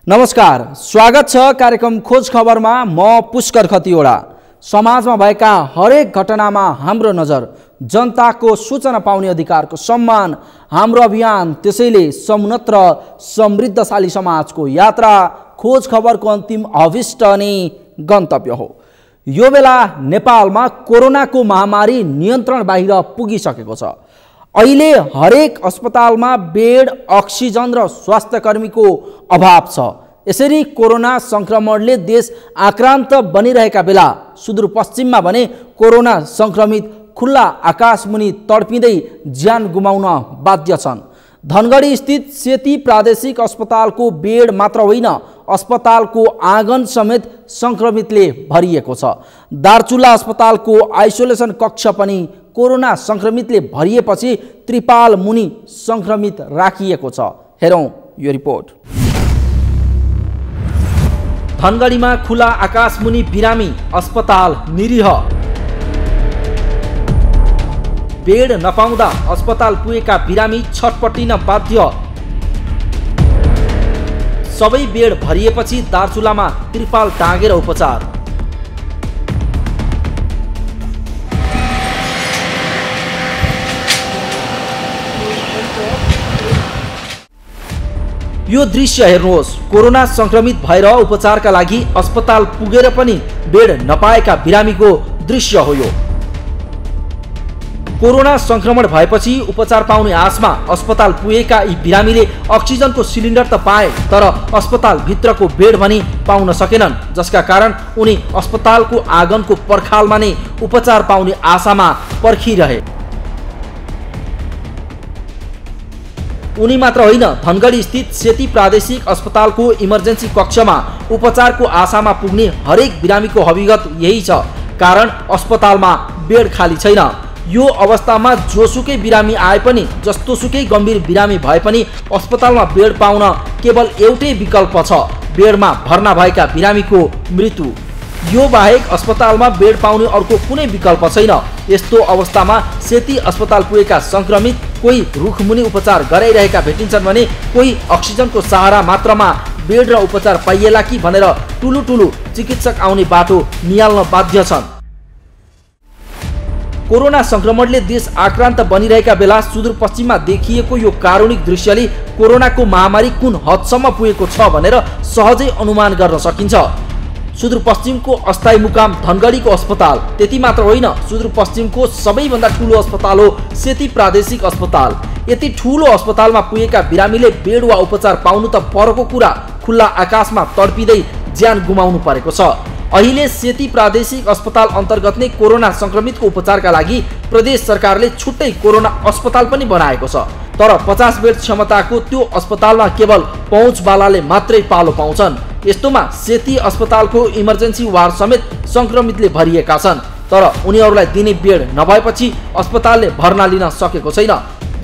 नमस्कार, स्वागत छ कार्यक्रम खोज खबरमा। म पुष्कर खतिवडा। समाजमा भएका हरेक घटनामा हाम्रो नजर, जनताको सूचना पाउने अधिकारको सम्मान हाम्रो अभियान। त्यसैले समुन्नत र समृद्धशाली समाजको यात्रा खोज खबरको अन्तिम अभिष्ट अनि गन्तव्य हो। यो बेला नेपालमा कोरोनाको महामारी नियन्त्रण बाहिर पुगिसकेको छ। अहिले हरेक अस्पतालमा बेड, अक्सिजन र स्वास्थ्यकर्मीको अभाव छ। यसरी कोरोना संक्रमणले देश आक्रान्त बनिरहेका बेला सुदूरपश्चिममा भने कोरोना संक्रमित खुल्ला आकाशमुनि तडपिँदै ज्यान गुमाउन बाध्य छन्। धनगढी स्थित सेती प्रादेशिक अस्पतालको बेड मात्र होइन, अस्पतालको आँगन समेत संक्रमितले भरिएको छ। दार्चुला अस्पतालको आइसोलेसन कक्ष पनि कोरोना संक्रमितले भरिएपछि त्रिपाल मुनि संक्रमित राखिएको छ। हेरौँ यो रिपोर्ट। धनगढीमा खुला आकाशमुनि बिरामी अस्पताल निरीह। बेड नपाउँदा अस्पताल पुगेका बिरामी छटपटिन बाध्य। सबै बेड भरिएपछि दार्चुलामा त्रिपाल टाँगेर उपचार। यो दृश्य हेर्नुहोस्। कोरोना संक्रमित भएर उपचारका लागि अस्पताल पुगेर पनि बेड नपाएका बिरामीको दृश्य हो यो। कोरोना संक्रमण भएपछि उपचार पाउने आशमा अस्पताल पुगेका यी बिरामीले अक्सिजनको सिलिन्डर त पाए, तर अस्पताल भित्रको बेड पनि पाउन सकेनन्, जसका कारण उनी अस्पतालको आँगनको पर्खालमा नै उपचार पाउने आशामा पर्खिरहे। उनी मात्र होइन, धनगढी स्थित सेती प्रादेशिक अस्पतालको इमर्जेन्सी कक्षमा उपचारको आशामा पुग्ने हरेक बिरामीको हविगत यही छ। कारण अस्पतालमा बेड खाली छैन। यो अवस्थामा जोसुकै बिरामी आए पनि, जस्तोसुकै गम्भीर बिरामी भए पनि अस्पतालमा बेड पाउन केवल एउटै विकल्प छ, बेडमा भर्ना भएका बिरामीको मृत्यु। यो बाहेक अस्पतालमा बेड पाउने अर्को कुनै विकल्प छैन। यस्तो अवस्थामा सेती अस्पताल पुगेका संक्रमित कोही रुखमुनि उपचार गराइरहेका भेटिन्छन् भने कोही अक्सिजनको सहारा मात्रामा बेड र उपचार पाइएला कि भनेर ठुलो चिकित्सक आउने बाटो निहाल्न बाध्य छन्। कोरोना संक्रमणले देश आक्रान्त बनिरहेका बेला सुदूरपश्चिममा देखिएको यो कारुणिक दृश्यले कोरोनाको महामारी कुन हदसम्म पुगेको छ भनेर सहजै अनुमान गर्न सकिन्छ। सुदूरपश्चिमको अस्थायी मुकाम धनगढीको अस्पताल त्यति मात्र होइन, सुदूरपश्चिमको सबैभन्दा ठुलो अस्पताल हो सेती प्रादेशिक अस्पताल। यति ठुलो अस्पतालमा पुगेका बिरामीले बेड वा उपचार पाउनु त परको कुरा, खुल्ला आकाशमा तडपिँदै ज्यान गुमाउनु परेको छ। अहिले सेती प्रादेशिक अस्पताल अन्तर्गत नै कोरोना संक्रमितको उपचारका लागि प्रदेश सरकारले छुट्टै कोरोना अस्पताल पनि बनाएको छ। तर 50 बेड क्षमताको त्यो अस्पतालमा केवल पहुँचवालाले मात्रै पालो पाउँछन्। यस्तोमा सेती अस्पतालको इमर्जेन्सी वार्ड समेत संक्रमितले भरिएका छन्, तर उनीहरूलाई दिने बेड नभएपछि अस्पतालले भर्ना लिन सकेको छैन,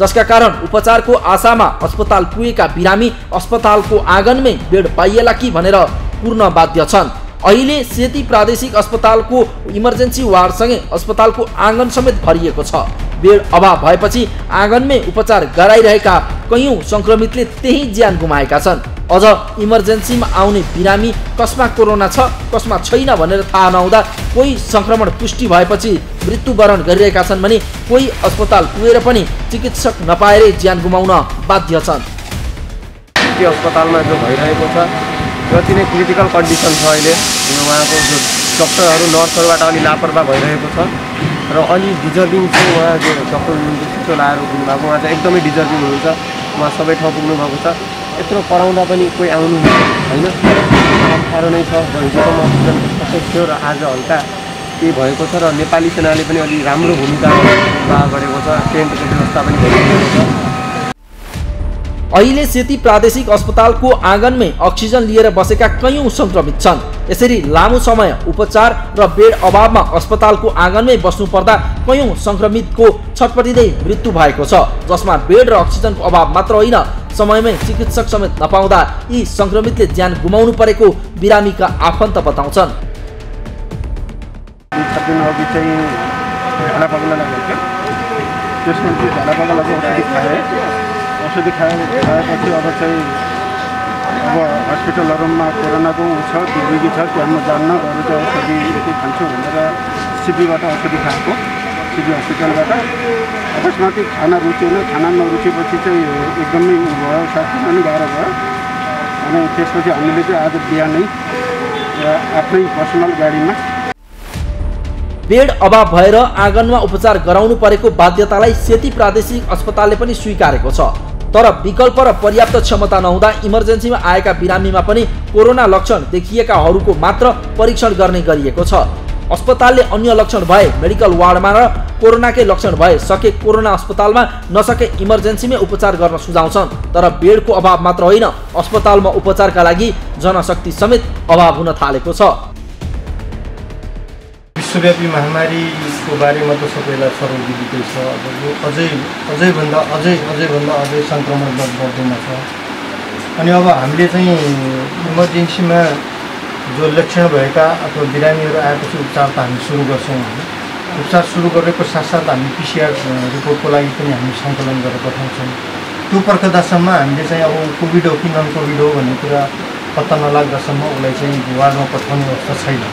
जसका कारण उपचारको आशामा अस्पताल पुगेका बिरामी अस्पतालको आँगनमै बेड पाइएला कि भनेर पुर्न बाध्य छन्। अहिले सेती प्रादेशिक अस्पतालको इमर्जेन्सी वार्डसँगै अस्पतालको आँगन समेत भरिएको छ। बेड अभाव भएपछि आँगनमै उपचार गराइरहेका कयौं संक्रमितले त्यही ज्यान गुमाएका छन्। अझ इमर्जेन्सीमा आउने बिरामी कसमा कोरोना छ कसमा छैन भनेर थाहा नहुँदा कोही संक्रमण पुष्टि भएपछि मृत्युवरण गरिरहेका छन् भने कोही अस्पताल पुगेर पनि चिकित्सक नपाएरै ज्यान गुमाउन बाध्य छन्। अस्पतालमा जो भइरहेको छ जति नै क्रिटिकल कन्डिसन छ अहिले, उहाँको जो डक्टरहरू नर्सहरूबाट अलि लापरवाह भइरहेको छ र अलि डिजर्भिङ चाहिँ उहाँ जो डक्टर छिटो लाएर पुग्नुभएको उहाँ चाहिँ एकदमै डिजर्भिङ हुनुहुन्छ। उहाँ सबै ठाउँ पुग्नुभएको छ। यत्रो कराउँदा पनि कोही आउनु होइन, अप्ठ्यारो नै छ। हिजोसम्म अक्सिजन सबै थियो र आज हल्का केही भएको छ र नेपाली सेनाले पनि अलि राम्रो भूमिका निर्वाह गरेको छ। टेन्टको व्यवस्था पनि भइरहेको छ। अहिले सेती प्रादेशिक अस्पतालको आँगनमै अक्सिजन लिएर बसेका कयौं संक्रमित छन्। यसरी लामो समय उपचार र बेड अभावमा अस्पतालको आँगनमै बस्नु पर्दा कयौं संक्रमितको छटपटिँदै मृत्यु भएको छ, जसमा बेड र अक्सिजनको अभाव मात्र होइन, समयमै चिकित्सक समेत नपाउँदा यी संक्रमितले ज्यान गुमाउनु परेको बिरामीका आफन्त बताउँछन्। औषधि खाएपछि अब चाहिँ अब हस्पिटलहरूमा कोरोनाको छ बिजुली छ त्यहाँ म जान्न अरू चाहिँ औषधि यति खान्छु भनेर सिपीबाट औषधि खाएको सिपी हस्पिटलबाट अकस्मात खाना रुचेन खाना नरुचेपछि चाहिँ एकदमै भयो स्वास्थ्य पनि गाह्रो भयो अनि त्यसपछि हामीले चाहिँ आज बिहानै आफ्नै पर्सनल गाडीमा बेड अभाव भएर आँगनमा उपचार गराउनु परेको बाध्यतालाई सेती प्रादेशिक अस्पतालले पनि स्वीकारेको छ। तर विकल्प र पर्याप्त क्षमता नहुँदा इमर्जेन्सीमा आएका बिरामीमा पनि कोरोना लक्षण देखिएकाहरूको मात्र परीक्षण गर्ने गरिएको छ। अस्पतालले अन्य लक्षण भए मेडिकल वार्डमा र कोरोनाकै लक्षण भए सके कोरोना अस्पतालमा नसके इमर्जेन्सीमै उपचार गर्न सुझाउँछन्। तर बेडको अभाव मात्र होइन, अस्पतालमा उपचारका लागि जनशक्ति समेत अभाव हुन थालेको छ। विश्वव्यापी महामारीको बारेमा त सबैलाई सर्वविदितै छ। अब यो अझैभन्दा सङ्क्रमण बढ्दैमा छ। अनि अब हामीले चाहिँ इमर्जेन्सीमा जो लक्षण भएका अथवा बिरामीहरू आएपछि उपचार त हामी सुरु गर्छौँ। उपचार सुरु गरेको साथसाथ हामी PCR रिपोर्टको लागि पनि हामी सङ्कलन गरेर पठाउँछौँ। त्यो पर्खदासम्म हामीले चाहिँ अब कोभिड हो कि नन कोभिड हो भन्ने कुरा पत्ता नलाग्दासम्म उसलाई चाहिँ वार्डमा पठाउने अवस्था छैन।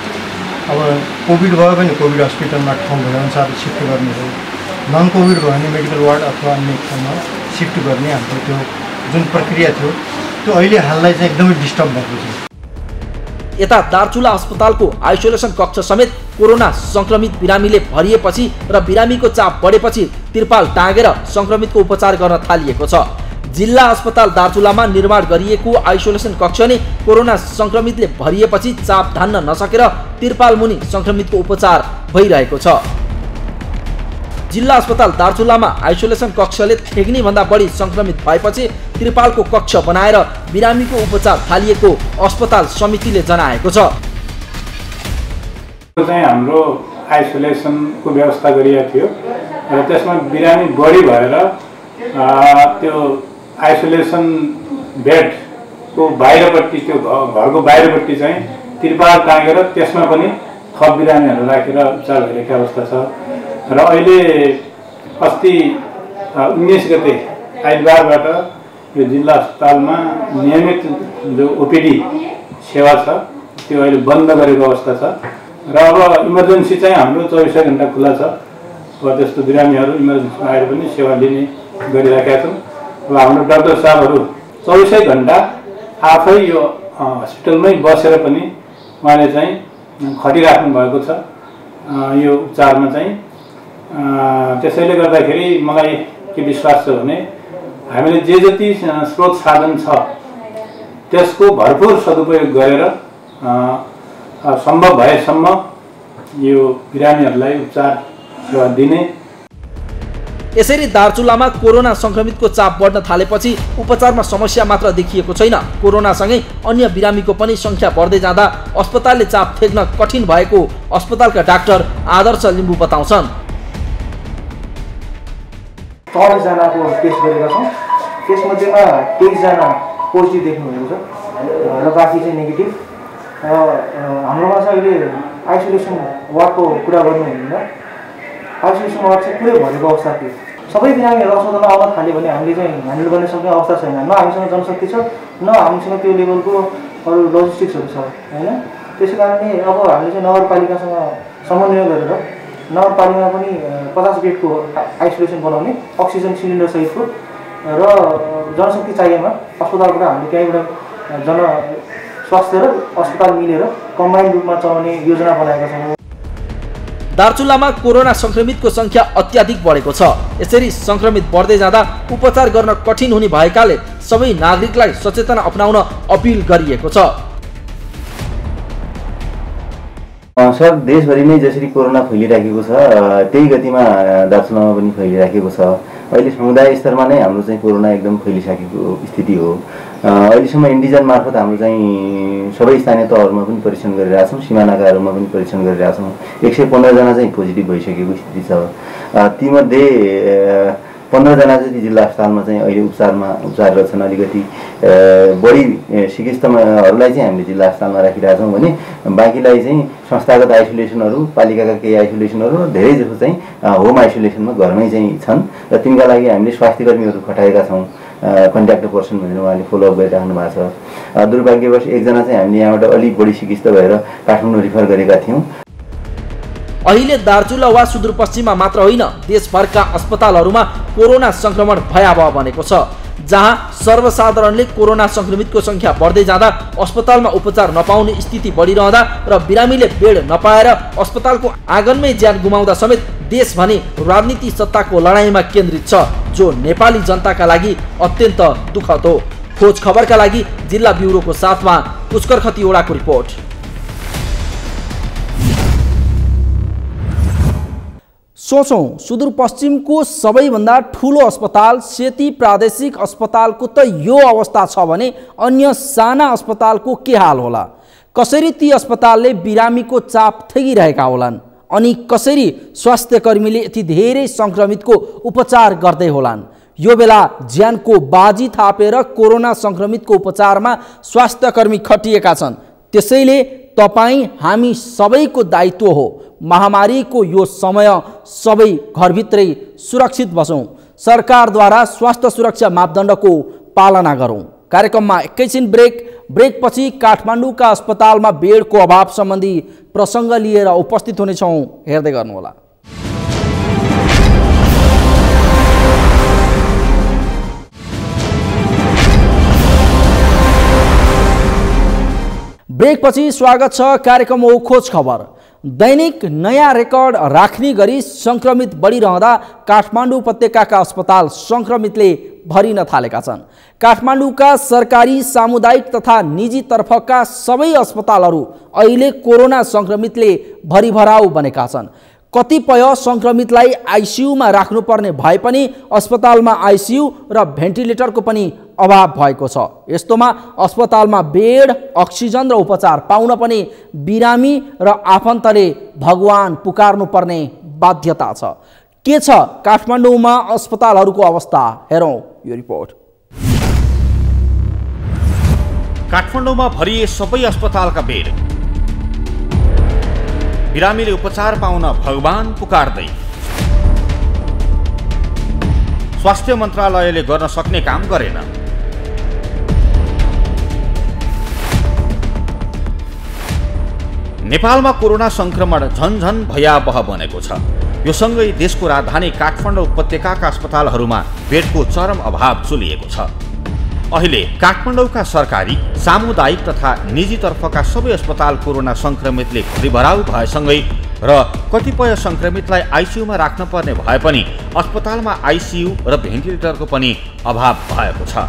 अब कोभिड भयो भने कोभिड हस्पिटलमा ठाउँ भएअनुसार सिफ्ट गर्ने हो, नन कोभिड भयो भने मेडिकल वार्ड अथवा अन्य ठाउँमा सिफ्ट गर्ने हाम्रो त्यो जुन प्रक्रिया थियो त्यो अहिले हाललाई चाहिँ एकदमै डिस्टर्ब भएको छ। यता दार्चुला अस्पतालको आइसोलेसन कक्ष समेत कोरोना संक्रमित बिरामीले भरिएपछि र बिरामीको चाप बढेपछि तिरपाल टाँगेर संक्रमितको उपचार गर्न थालिएको छ। जिल्ला अस्पताल दार्चुलामा निर्माण गरिएको आइसोलेसन कक्ष नै कोरोना संक्रमितले भरिएपछि चाप धान्न नसकेर तिरपाल मुनि संक्रमितको उपचार भइरहेको छ। जिल्ला अस्पताल दार्चुलामा आइसोलेसन कक्षले ठेक्ने भन्दा बढी संक्रमित भएपछि तिरपालको कक्ष बनाएर बिरामीको उपचार थालिएको अस्पताल समितिले जनाएको छ। हाम्रो आइसोलेसनको व्यवस्था गरिएको थियो र त्यसमा बिरामी बढी भएर त्यो आइसोलेसन बेडको बाहिरपट्टि त्यो घरको बाहिरपट्टि चाहिँ तिरपाल टाँगेर त्यसमा पनि थप बिरामीहरू राखेर उपचार भइरहेको अवस्था छ। र अहिले अस्ति 19 गते आइतबारबाट यो जिल्ला अस्पतालमा नियमित जो ओपिडी सेवा छ त्यो अहिले बन्द गरेको अवस्था छ। र अब इमर्जेन्सी चाहिँ हाम्रो 24 घण्टा खुला छ। अब त्यस्तो बिरामीहरू इमर्जेन्सीमा आएर पनि सेवा लिने गरिरहेका छौँ। र हाम्रो डाक्टर साहबहरू 24 घण्टा आफै यो हस्पिटलमै बसेर पनि उहाँले चाहिँ खटिराख्नु भएको छ यो उपचारमा चाहिँ। त्यसैले गर्दाखेरि मलाई के विश्वास छ भने हामीले जे जति स्रोत साधन छ त्यसको भरपुर सदुपयोग गरेर सम्भव भएसम्म यो बिरामीहरूलाई उपचार सेवा दिने। यसरी दार्चुलामा कोरोना संक्रमितको चाप बढ्न थालेपछि उपचारमा समस्या मात्र देखिएको छैन, कोरोनासँगै अन्य बिरामीको पनि संख्या बढ्दै जाँदा अस्पतालले चाप थेक्न कठिन भएको अस्पतालका डाक्टर आदर्श लिम्बू बताउँछन्। 4 जनाको टेस्ट गरेका छौँ। त्यसमध्येमा 23 जना पोजिटिभ देख्नुभएको छ र बाँकी चाहिँ नेगेटिभ। हाम्रोमा चाहिँ अहिले आइसोलेसन वार्डको कुरा गर्नु हुँदैन। आइसोलेसन वार्ड चाहिँ पुरै भरेको अवस्था थियो। सबै बिरामीहरू अस्पतालमा आउन थाल्यो भने हामीले चाहिँ ह्यान्डल गर्न सक्ने अवस्था छैन। न हामीसँग जनशक्ति छ, न हामीसँग त्यो लेभलको अरू लजिस्टिक्सहरू छ होइन। त्यसै कारणले अब हामीले चाहिँ नगरपालिकासँग समन्वय गरेर नगरपालिकामा पनि 50 बेडको आइसोलेसन बनाउने अक्सिजन सिलिन्डर सहितको र जनशक्ति चाहिएमा अस्पतालबाट हामीले त्यहीँबाट जन स्वास्थ्य र अस्पताल मिलेर कम्बाइन्ड रूपमा चलाउने योजना बनाएका छौँ। दार्चुलामा कोरोना संक्रमितको संख्या अत्याधिक बढेको छ। यसरी संक्रमित बढ्दै जाँदा उपचार गर्न कठिन हुने भएकाले सबै नागरिकलाई सचेतना अपनाउन अपिल गरिएको छ। सर, देशभरि नै जसरी कोरोना फैलिराखेको छ त्यही गतिमा दार्चुलामा पनि फैलिराखेको छ। अहिले समुदाय स्तरमा नै हाम्रो चाहिँ कोरोना एकदम फैलिसकेको स्थिति हो। अहिलेसम्म इन्डिजन मार्फत हाम्रो चाहिँ सबै स्थानीय तहहरूमा पनि परीक्षण गरिरहेका छौँ, सिमानाकाहरूमा पनि परीक्षण गरिरहेका छौँ। 115 जना चाहिँ पोजिटिभ भइसकेको स्थिति छ। तीमध्ये 15 जना चाहिँ जिल्ला अस्पतालमा चाहिँ अहिले उपचाररत छन्। अलिकति बढी सिकिस्तहरूलाई चाहिँ हामीले जिल्ला अस्पतालमा राखिरहेका छौँ भने बाँकीलाई चाहिँ संस्थागत आइसोलेसनहरू, पालिकाका केही आइसोलेसनहरू, धेरै जसो चाहिँ होम आइसोलेसनमा घरमै चाहिँ छन् र तिनका लागि हामीले स्वास्थ्य कर्मीहरू खटाएका छौँ। कन्ट्याक्ट पर्सन भनेर उहाँले फलोअप गरिराख्नु भएको छ। दुर्भाग्यवश एकजना चाहिँ हामीले यहाँबाट अलिक बढी चिकित्सा भएर काठमाडौँ रिफर गरेका थियौँ। अहिले दार्चुला वा सुदूरपश्चिममा मात्र होइन, देशभरका अस्पतालहरूमा कोरोना संक्रमण भयावह बनेको छ, जहाँ सर्वसाधारणले कोरोना संक्रमितको संख्या बढ्दै जाँदा अस्पतालमा उपचार नपाउने स्थिति बढिरहँदा र बिरामीले बेड नपाएर अस्पतालको आँगनमै ज्यान गुमाउँदा समेत देश भने राजनीति सत्ताको लडाईँमा केन्द्रित छ, जो नेपाली जनताका लागि अत्यन्त दुःखद हो। खोज खबरका लागि जिल्ला ब्युरोको साथमा पुष्कर खतिवडाको रिपोर्ट। सोचौं, सुदूरपश्चिमको सबैभन्दा ठुलो अस्पताल सेती प्रादेशिक अस्पतालको त यो अवस्था छ भने अन्य साना अस्पतालको के हाल होला? कसरी ती अस्पतालले बिरामीको चाप थेगिरहेका होलान्? अनि कसरी स्वास्थ्यकर्मीले यति धेरै संक्रमितको उपचार गर्दै होलान्? यो बेला ज्यानको बाजी थापेर कोरोना संक्रमितको उपचारमा स्वास्थ्यकर्मी खटिएका छन्। त्यसैले तपाईँ हामी सबैको दायित्व हो, महामारीको यो समय सबै घरभित्रै सुरक्षित बसौँ, सरकारद्वारा स्वास्थ्य सुरक्षा मापदण्डको पालना गरौँ। कार्यक्रममा एकैछिन ब्रेकपछि काठमाडौँका अस्पतालमा बेडको अभाव सम्बन्धी प्रसङ्ग लिएर उपस्थित हुनेछौँ, हेर्दै गर्नुहोला। ब्रेकपछि स्वागत छ कार्यक्रम हो खोज खबर। दैनिक नयाँ रेकर्ड राख्ने गरी संक्रमित बढिरहँदा काठमाडौँ उपत्यकाका अस्पताल संक्रमितले भरिन थालेका छन्। काठमाडौँका सरकारी, सामुदायिक तथा निजी तर्फका सबै अस्पतालहरू अहिले कोरोना संक्रमितले भरिभराउ बनेका छन्। कतिपय संक्रमितलाई आइसियुमा राख्नुपर्ने भए पनि अस्पतालमा आइसियु र भेन्टिलेटरको पनि अभाव भएको छ। यस्तोमा अस्पतालमा बेड, अक्सिजन र उपचार पाउन पनि बिरामी र आफन्तले भगवान पुकार्नुपर्ने बाध्यता छ। के छ काठमाडौँमा अस्पतालहरूको अवस्था, हेरौँ यो रिपोर्ट। काठमाडौँमा भरिए सबै अस्पतालका बेड, बिरामीले उपचार पाउन भगवान पुकार्दै। स्वास्थ्य मन्त्रालयले गर्न सक्ने काम गरेन। नेपालमा कोरोना संक्रमण झनझन भयावह बनेको छ। यो सँगै देशको राजधानी काठमाडौँ उपत्यकाका अस्पतालहरूमा बेडको चरम अभाव चुलिएको छ। अहिले काठमाडौँका सरकारी, सामुदायिक तथा निजी तर्फका सबै अस्पताल कोरोना संक्रमितले भरिभराउ भएसँगै र कतिपय संक्रमितलाई आइसियुमा राख्नुपर्ने भए पनि अस्पतालमा आइसियु र भेन्टिलेटरको पनि अभाव भएको छ।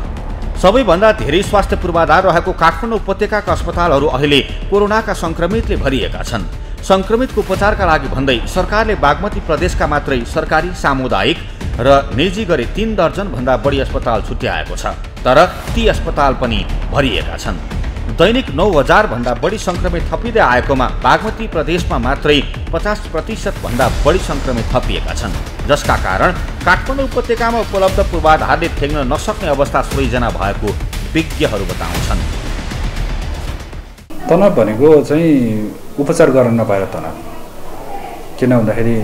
सबैभन्दा धेरै स्वास्थ्य पूर्वाधार रहेको काठमाडौँ उपत्यकाका अस्पतालहरू अहिले कोरोनाका संक्रमितले भरिएका छन्। संक्रमितको उपचारका लागि भन्दै सरकारले बागमती प्रदेशका मात्रै सरकारी, सामुदायिक र निजी गरी 3 दर्जन भन्दा बढी अस्पताल छुट्याएको छ, तर ती अस्पताल पनि भरिएका छन्। दैनिक 9,000 भन्दा बढी संक्रमित थपिँदै आएकोमा बागमती प्रदेशमा मात्रै 50% भन्दा बढी संक्रमित थपिएका छन्, जसका कारण काठमाडौँ उपत्यकामा उपलब्ध पूर्वाधारले थेग्न नसक्ने अवस्था सबैजना भएको विज्ञहरू बताउँछन्। तनाव भनेको चाहिँ उपचार गर्न नपाएर तनाव। किन भन्दाखेरि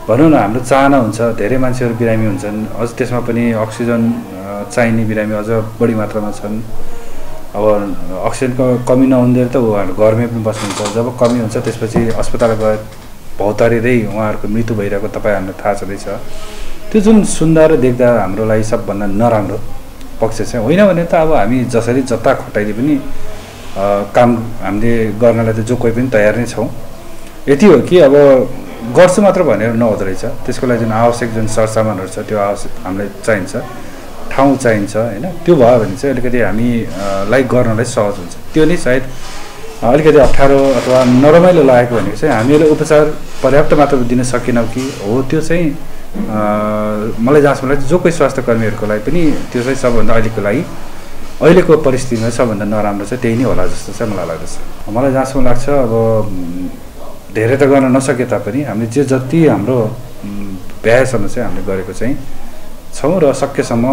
भनौँ न, हाम्रो चाहना हुन्छ धेरै मान्छेहरू बिरामी हुन्छन्, अझ त्यसमा पनि अक्सिजन चाहिने बिरामी अझ बढी मात्रामा छन्। अब अक्सिजनको कमी नहुँदै त उहाँहरू घरमै पनि बस्नुहुन्छ। जब कमी हुन्छ त्यसपछि अस्पताल गए भौतारिँदै उहाँहरूको मृत्यु भइरहेको तपाईँहरूलाई थाहा छँदैछ। त्यो जुन सुन्दा र देख्दा हाम्रो लागि सबभन्दा नराम्रो पक्ष चाहिँ होइन भने त अब हामी जसरी जता खटाइले पनि काम हामीले गर्नलाई त जो कोही पनि तयार नै छौँ। यति हो कि अब गर्छु मात्र भनेर नहुँदो रहेछ। त्यसको लागि जुन आवश्यक जुन सरसामानहरू छ त्यो आवश्यक हामीलाई चाहिन्छ, ठाउँ चाहिन्छ होइन। त्यो भयो भने चाहिँ अलिकति हामीलाई गर्नलाई सहज हुन्छ। त्यो नै सायद अलिकति अप्ठ्यारो अथवा नरमाइलो लागेको भनेको चाहिँ हामीले उपचार पर्याप्त मात्रामा दिन सकेनौँ कि हो, त्यो चाहिँ मलाई जहाँसम्म लाग्छ जो कोही स्वास्थ्य कर्मीहरूको लागि पनि त्यो चाहिँ सबभन्दा अहिलेको परिस्थितिमा सबभन्दा नराम्रो चाहिँ त्यही नै होला जस्तो चाहिँ मलाई लाग्दछ। मलाई जहाँसम्म लाग्छ अब धेरै त गर्न नसके तापनि हामीले जति हाम्रो भ्याएसम्म चाहिँ हामीले गरेको चाहिँ छौँ र सकेसम्म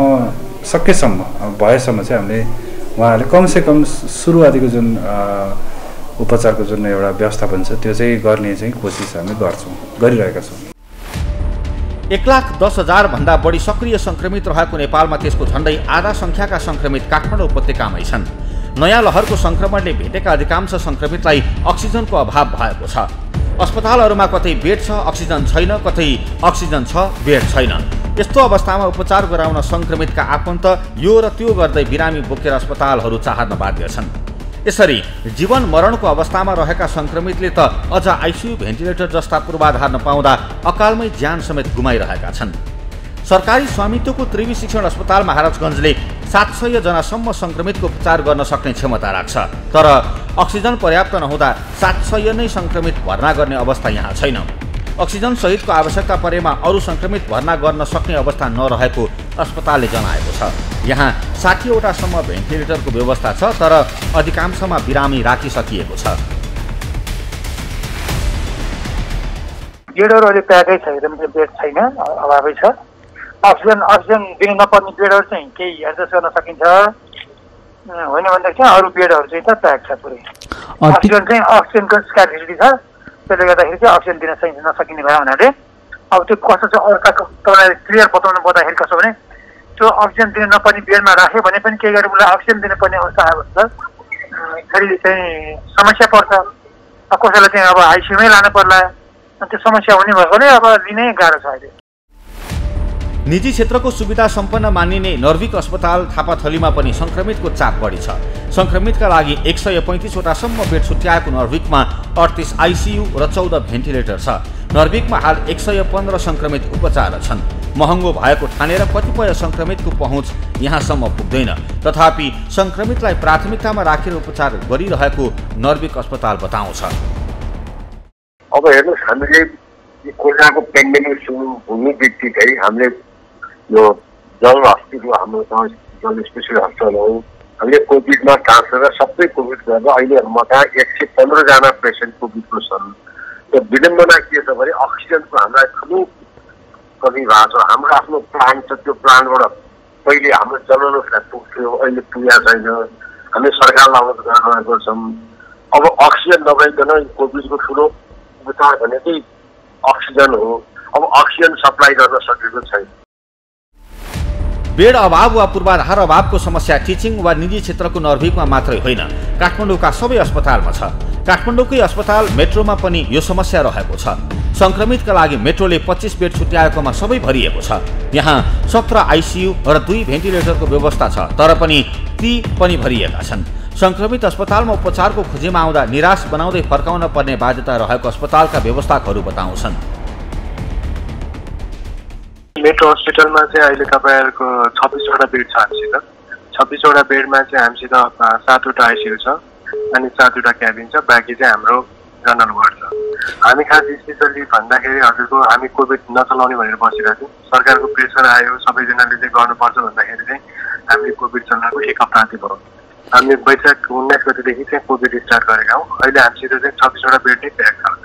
भएसम्म चाहिँ हामीले उहाँहरूले कमसेकम सुरुवातीको जुन उपचारको जुन एउटा व्यवस्थापन छ त्यो चाहिँ गर्ने चाहिँ कोसिस हामी गरिरहेका छौँ। 1,10,000 भन्दा बढी सक्रिय संक्रमित रहेको नेपालमा त्यसको झण्डै आधा संख्याका संक्रमित काठमाडौँ उपत्यकामै छन्। नयाँ लहरको संक्रमणले भेटेका अधिकांश संक्रमितलाई अक्सिजनको अभाव भएको छ। अस्पतालहरूमा कतै बेड छ, अक्सिजन छैन, कतै अक्सिजन छ, बेड छैन। यस्तो अवस्थामा उपचार गराउन संक्रमितका आफन्त यो र त्यो गर्दै बिरामी बोकेर अस्पतालहरू चाहन बाध्य छन्। यसरी जीवन मरणको अवस्थामा रहेका संक्रमितले त अझ आइसियु भेन्टिलेटर जस्ता पूर्वाधार नपाउँदा अकालमै ज्यान समेत गुमाइरहेका छन्। सरकारी स्वामित्वको त्रिवी शिक्षण अस्पताल महाराजगञ्जले 700 जनासम्म संक्रमितको उपचार गर्न सक्ने क्षमता राख्छ। तर अक्सिजन पर्याप्त नहुँदा 700 नै संक्रमित भर्ना गर्ने अवस्था यहाँ छैन। अक्सिजन सहितको आवश्यकता परेमा अरू संक्रमित भर्ना गर्न सक्ने अवस्था नरहेको अस्पतालले जनाएको छ। यहाँ 60वटासम्म भेन्टिलेटरको व्यवस्था छ, तर अधिकांशमा बिरामी राखिसकिएको छ। बेडहरू अहिले प्याकै छ, एकदम बेड छैन, अभावै छ। अक्सिजन दिनु नपर्ने बेडहरू चाहिँ केही एडजस्ट गर्न सकिन्छ, होइन भन्दाखेरि चाहिँ अरू बेडहरू चाहिँ त प्याक छ पुरै। अक्सिजनको स्क्यार्सिटी छ, त्यसले गर्दाखेरि चाहिँ अक्सिजन दिन नसकिने भयो हुनाले अब त्यो कस्तो छ अर्काको तपाईँलाई क्लियर बताउँदाखेरि कसो भने त्यो अक्सिजन दिन नपर्ने बेडमा राख्यो भने पनि केही गरेर उसलाई अक्सिजन दिनुपर्ने अवस्था आएको छ। फेरि चाहिँ समस्या पर्छ, कसैलाई चाहिँ अब आइसियुमै लानु पर्ला, त्यो समस्या हुने भएकोले अब लिनै गाह्रो छ अहिले। निजी क्षेत्रको सुविधा सम्पन्न मानिने नर्भिक अस्पताल थापाथलीमा पनि संक्रमितको चाप बढी छ। संक्रमितका लागि 135वटासम्म बेड छुट्याएको नर्भिकमा 38 आइसियु र 14 भेन्टिलेटर छ। नर्भिकमा हाल 115 संक्रमित उपचार छन्। महँगो भएको ठानेर कतिपय संक्रमितको पहुँच यहाँसम्म पुग्दैन। तथापि संक्रमितलाई प्राथमिकतामा राखेर उपचार गरिरहेको नर्भिक अस्पताल बताउँछ। अब हेर्नुहोस्, हामीले कोरोनाको पेन्डेमिक सुरु हुने बित्तिकै हामीले यो जल हस्पिटल हाम्रो जल स्पेसल हस्पिटल हो, हामीले कोभिडमा ट्रान्सफर सबै कोभिड गर्दा अहिले म कहाँ 115 जना पेसेन्ट कोभिडको छन्। त्यो विडम्बना के छ भने अक्सिजनको हामीलाई ठुलो कमी भएको छ। हाम्रो आफ्नो प्लान्ट छ, त्यो प्लान्टबाट पहिले हाम्रो जलनलाई पुग्थ्यो, अहिले पुगेको छैन। हामी सरकारलाई अनुरोध गरेको छौँ, अब अक्सिजन नभइकन कोभिडको ठुलो उपचार भनेकै अक्सिजन हो। अब अक्सिजन सप्लाई गर्न सकेको छैन। बेड अभाव वा पूर्वाधार अभावको समस्या टिचिङ वा निजी क्षेत्रको नर्भिकमा मात्रै होइन, काठमाडौँका सबै अस्पतालमा छ। काठमाडौँकै अस्पताल मेट्रोमा पनि यो समस्या रहेको छ। संक्रमितका लागि मेट्रोले 25 बेड छुट्याएकोमा सबै भरिएको छ। यहाँ 17 आइसियु र 2 भेन्टिलेटरको व्यवस्था छ, तर पनि ती पनि भरिएका छन्। संक्रमित अस्पतालमा उपचारको खोजीमा आउँदा निराश बनाउँदै फर्काउन पर्ने बाध्यता रहेको अस्पतालका व्यवस्थापकहरू बताउँछन्। मेट्रो हस्पिटलमा चाहिँ अहिले तपाईँहरूको 26वटा बेड छ हामीसित। 26वटा बेडमा चाहिँ हामीसित 7वटा आइसियु छ अनि 7वटा क्याबिन छ, बाँकी चाहिँ हाम्रो जनरल वार्ड छ। हामी खास स्पेसल्ली भन्दाखेरि हजुरको हामी कोभिड नचलाउने भनेर बसिरहेको थियौँ। सरकारको प्रेसर आयो, सबैजनाले चाहिँ गर्नुपर्छ भन्दाखेरि चाहिँ हामीले कोभिड चलाएको 1 हप्ता जति भयो। हामीले वैशाख 19 गतिदेखि चाहिँ कोभिड स्टार्ट गरेका हौँ। अहिले हामीसित चाहिँ 26वटा बेड नै प्याक छ।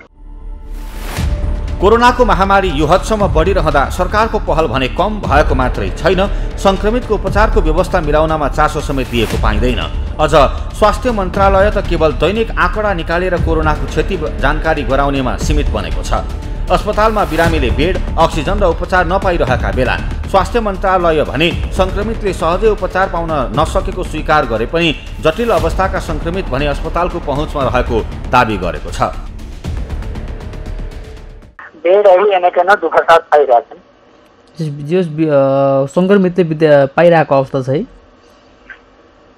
कोरोनाको महामारी यो हदसम्म बढिरहँदा सरकारको पहल भने कम भएको मात्रै छैन, संक्रमितको उपचारको व्यवस्था मिलाउनमा चासो समेत दिएको पाइँदैन। अझ स्वास्थ्य मन्त्रालय त केवल दैनिक आँकडा निकालेर कोरोनाको क्षति जानकारी गराउनेमा सीमित बनेको छ। अस्पतालमा बिरामीले बेड, अक्सिजन र उपचार नपाइरहेका बेला स्वास्थ्य मन्त्रालय भने संक्रमितले सहजै उपचार पाउन नसकेको स्वीकार गरे पनि जटिल अवस्थाका संक्रमित भने अस्पतालको पहुँचमा रहेको दावी गरेको छ। बेडहरू एनएकन दुःखसाथ पाइरहेछन्। जो संक्रमितले पाइरहेको अवस्था छ है,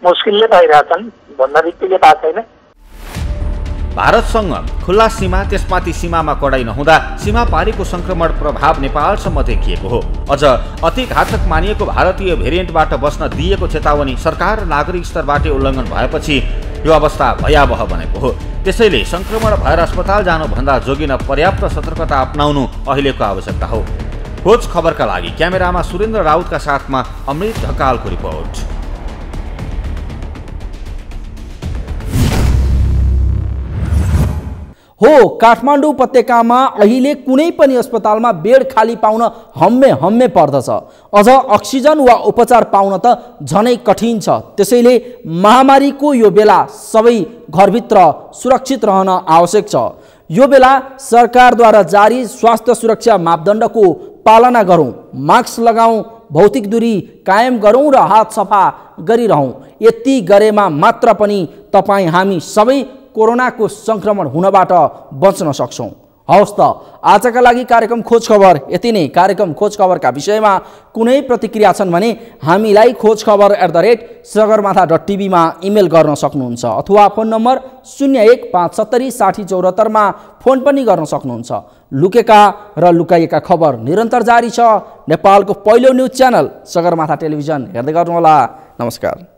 मुस्किलले पाइरहेछन्, भन्दा बित्तिकै पाएको छैन। भारतसँग खुल्ला सीमा, त्यसमाथि सीमामा कडाई नहुँदा सीमा पारीको संक्रमण प्रभाव नेपालसम्म देखिएको हो। अझ अति घातक मानिएको भारतीय भेरिएन्टबाट बस्न दिएको चेतावनी सरकार र नागरिक स्तरबाट उल्लङ्घन भएपछि यो अवस्था भयावह बनेको हो। त्यसैले संक्रमण भएर अस्पताल जानुभन्दा जोगिन पर्याप्त सतर्कता अपनाउनु अहिलेको आवश्यकता हो। खोज खबरका लागि क्यामेरामा सुरेन्द्र राउतका साथमा अमृत ढकालको रिपोर्ट। हो, काठमाडौँ उपत्यकामा अहिले कुनै पनि अस्पतालमा बेड खाली पाउन हम्मे पर्दछ। अझ अक्सिजन वा उपचार पाउन त झनै कठिन छ। त्यसैले महामारीको यो बेला सबै घरभित्र सुरक्षित रहन आवश्यक छ। यो बेला सरकारद्वारा जारी स्वास्थ्य सुरक्षा मापदण्डको पालना गरौँ, मास्क लगाउँ, भौतिक दूरी कायम गरौँ र हात सफा गरिरहौँ। यति गरेमा मात्र पनि तपाईँ हामी सबै कोरोनाको सङ्क्रमण हुनबाट बच्न सक्छौँ। हवस् त, आजका लागि कार्यक्रम खोज खबर यति नै। कार्यक्रम खोज खबरका विषयमा कुनै प्रतिक्रिया छन् भने हामीलाई खोजखबर@सगरमाथा.tv मा इमेल गर्न सक्नुहुन्छ अथवा फोन नम्बर 01576074 मा फोन पनि गर्न सक्नुहुन्छ। लुकेका र लुकाइएका खबर निरन्तर जारी छ। नेपालको पहिलो न्युज च्यानल सगरमाथा टेलिभिजन हेर्दै गर्नुहोला। नमस्कार।